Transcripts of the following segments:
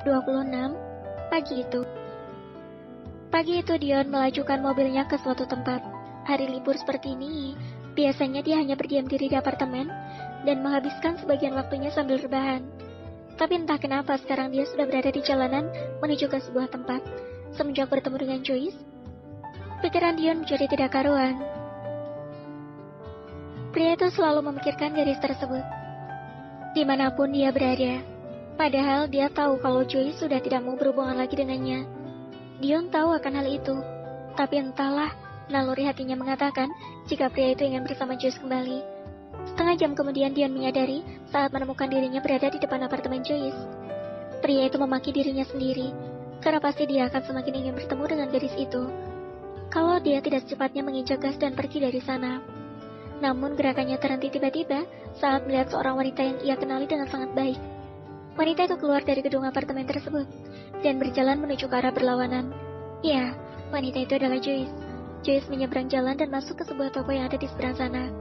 26. Pagi itu Dion melajukan mobilnya ke suatu tempat. Hari libur seperti ini, biasanya dia hanya berdiam diri di apartemen dan menghabiskan sebagian waktunya sambil rebahan. Tapi entah kenapa sekarang dia sudah berada di jalanan menuju ke sebuah tempat. Semenjak bertemu dengan Joyce, pikiran Dion menjadi tidak karuan. Pria itu selalu memikirkan gadis tersebut, dimanapun dia berada. Padahal dia tahu kalau Joyce sudah tidak mau berhubungan lagi dengannya. Dion tahu akan hal itu, tapi entahlah, naluri hatinya mengatakan jika pria itu ingin bersama Joyce kembali. Setengah jam kemudian Dion menyadari saat menemukan dirinya berada di depan apartemen Joyce. Pria itu memaki dirinya sendiri, karena pasti dia akan semakin ingin bertemu dengan gadis itu kalau dia tidak secepatnya menginjak gas dan pergi dari sana. Namun gerakannya terhenti tiba-tiba saat melihat seorang wanita yang ia kenali dengan sangat baik. Wanita itu keluar dari gedung apartemen tersebut dan berjalan menuju ke arah berlawanan. Ya, wanita itu adalah Joyce. Joyce menyeberang jalan dan masuk ke sebuah toko yang ada di seberang sana.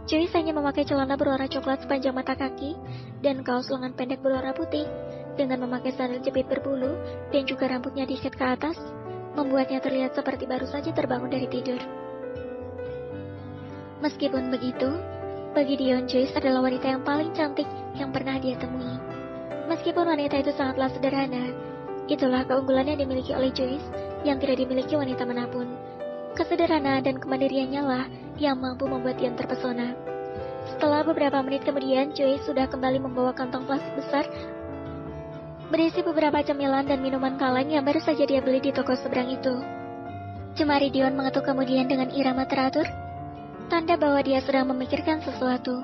Joyce hanya memakai celana berwarna coklat sepanjang mata kaki dan kaos lengan pendek berwarna putih. Dengan memakai sandal jepit berbulu dan juga rambutnya diikat ke atas, membuatnya terlihat seperti baru saja terbangun dari tidur. Meskipun begitu, bagi Dion, Joyce adalah wanita yang paling cantik yang pernah dia temui. Meskipun wanita itu sangatlah sederhana, itulah keunggulan yang dimiliki oleh Joyce yang tidak dimiliki wanita manapun. Kesederhanaan dan kemandiriannya lah yang mampu membuat Dion terpesona. Setelah beberapa menit kemudian, Joyce sudah kembali membawa kantong plastik besar berisi beberapa cemilan dan minuman kaleng yang baru saja dia beli di toko seberang itu. Jemari Dion mengetuk kemudian dengan irama teratur, tanda bahwa dia sedang memikirkan sesuatu.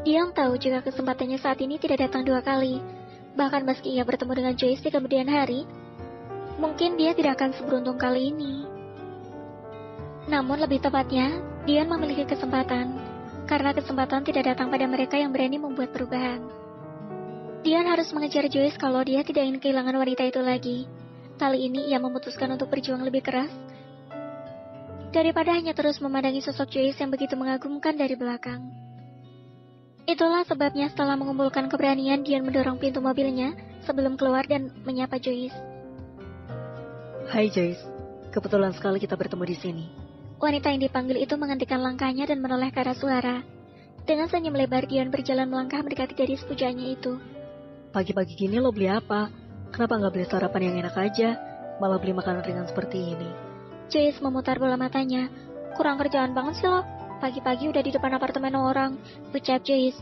Dion tahu jika kesempatannya saat ini tidak datang dua kali. Bahkan meski ia bertemu dengan Joyce di kemudian hari, mungkin dia tidak akan seberuntung kali ini. Namun lebih tepatnya, Dion memiliki kesempatan, karena kesempatan tidak datang pada mereka yang berani membuat perubahan. Dion harus mengejar Joyce kalau dia tidak ingin kehilangan wanita itu lagi. Kali ini ia memutuskan untuk berjuang lebih keras, daripada hanya terus memandangi sosok Joyce yang begitu mengagumkan dari belakang. Itulah sebabnya setelah mengumpulkan keberanian, Dion mendorong pintu mobilnya sebelum keluar dan menyapa Joyce. Hai Joyce, kebetulan sekali kita bertemu di sini. Wanita yang dipanggil itu menghentikan langkahnya dan menoleh ke arah suara. Dengan senyum lebar, Dion berjalan melangkah mendekati gadis pujaannya itu. Pagi-pagi gini lo beli apa? Kenapa nggak beli sarapan yang enak aja, malah beli makanan ringan seperti ini? Joyce memutar bola matanya. Kurang kerjaan banget sih lo. Pagi-pagi udah di depan apartemen orang, ucap Joyce.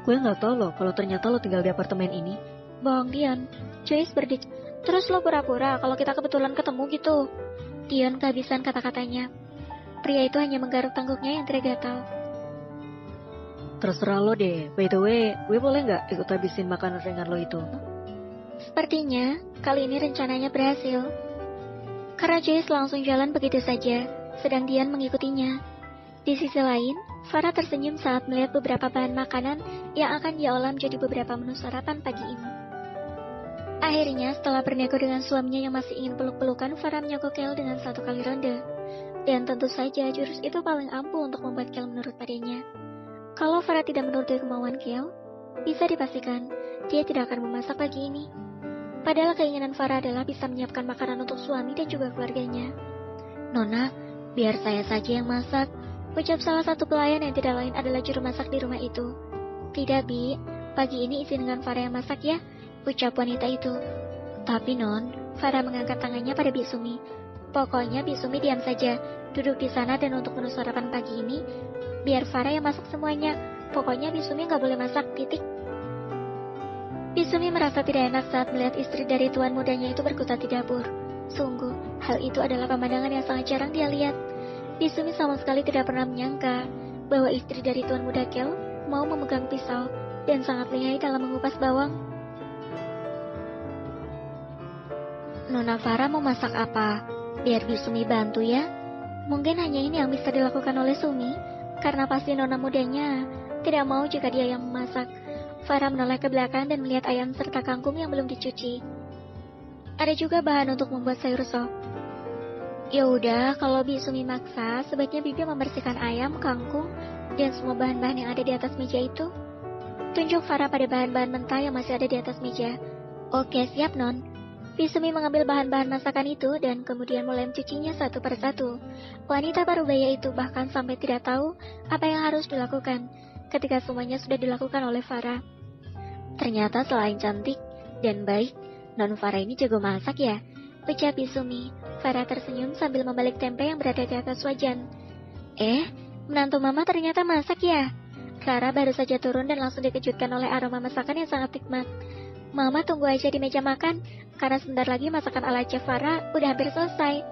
Gue nggak tahu loh kalau ternyata lo tinggal di apartemen ini. Bohong Dion. Joyce berdik. Terus lo pura-pura kalau kita kebetulan ketemu gitu. Dion kehabisan kata-katanya. Pria itu hanya menggaruk tangguknya yang tidak gatal. Terserah lo deh. By the way, gue boleh nggak ikut habisin makanan ringan lo itu? Sepertinya kali ini rencananya berhasil, karena Joyce langsung jalan begitu saja, sedang Dion mengikutinya. Di sisi lain, Farah tersenyum saat melihat beberapa bahan makanan yang akan dia olah menjadi beberapa menu sarapan pagi ini. Akhirnya, setelah bernego dengan suaminya yang masih ingin peluk-pelukan, Farah menyogok Kel dengan satu kali ronde. Dan tentu saja jurus itu paling ampuh untuk membuat Kel menurut padanya. Kalau Farah tidak menuruti kemauan Kel, bisa dipastikan dia tidak akan memasak pagi ini. Padahal keinginan Farah adalah bisa menyiapkan makanan untuk suami dan juga keluarganya. Nona, biar saya saja yang masak, ucap salah satu pelayan yang tidak lain adalah juru masak di rumah itu. Tidak, Bi, pagi ini izin dengan Farah yang masak ya, ucap wanita itu. Tapi Non, Farah mengangkat tangannya pada Bi Sumi. Pokoknya Bi Sumi diam saja, duduk di sana, dan untuk menu sarapan pagi ini, biar Farah yang masak semuanya. Pokoknya Bi Sumi nggak boleh masak, titik. Bi Sumi merasa tidak enak saat melihat istri dari tuan mudanya itu berkutat di dapur. Sungguh, hal itu adalah pemandangan yang sangat jarang dia lihat. Bi Sumi sama sekali tidak pernah menyangka bahwa istri dari tuan muda Kel mau memegang pisau dan sangat lihai dalam mengupas bawang. Nona Farah mau masak apa? Biar Bi Sumi bantu ya. Mungkin hanya ini yang bisa dilakukan oleh Sumi, karena pasti nona mudanya tidak mau jika dia yang memasak. Farah menoleh ke belakang dan melihat ayam serta kangkung yang belum dicuci. Ada juga bahan untuk membuat sayur sop. Ya udah, kalau Bi Sumi maksa, sebaiknya Bibi membersihkan ayam, kangkung, dan semua bahan-bahan yang ada di atas meja itu. Tunjuk Farah pada bahan-bahan mentah yang masih ada di atas meja. Oke, siap, Non. Pisumi mengambil bahan-bahan masakan itu dan kemudian mulai mencucinya satu persatu. Wanita parubaya itu bahkan sampai tidak tahu apa yang harus dilakukan ketika semuanya sudah dilakukan oleh Farah. Ternyata selain cantik dan baik, Non Farah ini jago masak ya, ucap Pisumi. Farah tersenyum sambil membalik tempe yang berada di atas wajan. Menantu mama ternyata masak ya? Clara baru saja turun dan langsung dikejutkan oleh aroma masakan yang sangat nikmat. Mama tunggu aja di meja makan, karena sebentar lagi masakan ala Chef Farah udah hampir selesai,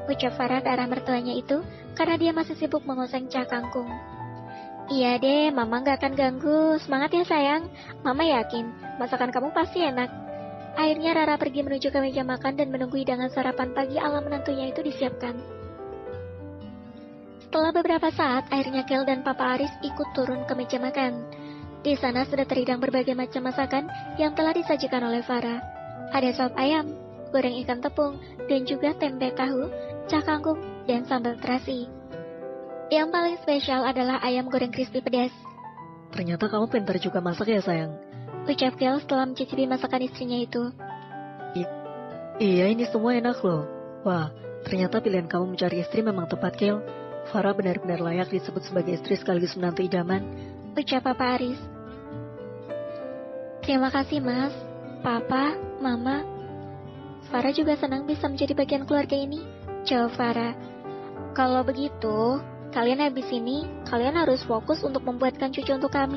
ucap Farah ke arah mertuanya itu karena dia masih sibuk mengoseng cah kangkung. Iya deh, Mama gak akan ganggu. Semangat ya sayang. Mama yakin masakan kamu pasti enak. Akhirnya Rara pergi menuju ke meja makan dan menunggu hidangan sarapan pagi ala menantunya itu disiapkan. Setelah beberapa saat, akhirnya Kel dan Papa Aris ikut turun ke meja makan. Di sana sudah terhidang berbagai macam masakan yang telah disajikan oleh Farah. Ada sop ayam, goreng ikan tepung, dan juga tempe tahu, cah kangkung, dan sambal terasi. Yang paling spesial adalah ayam goreng crispy pedas. Ternyata kamu pintar juga masak ya sayang, ucap Kel setelah mencicipi masakan istrinya itu. Iya, ini semua enak loh. Wah, ternyata pilihan kamu mencari istri memang tepat, Kel. Farah benar-benar layak disebut sebagai istri sekaligus menantu idaman, ucap Papa Aris. Terima kasih Mas, Papa, Mama. Farah juga senang bisa menjadi bagian keluarga ini, jawab Farah. Kalau begitu, kalian habis ini, kalian harus fokus untuk membuatkan cucu untuk kami.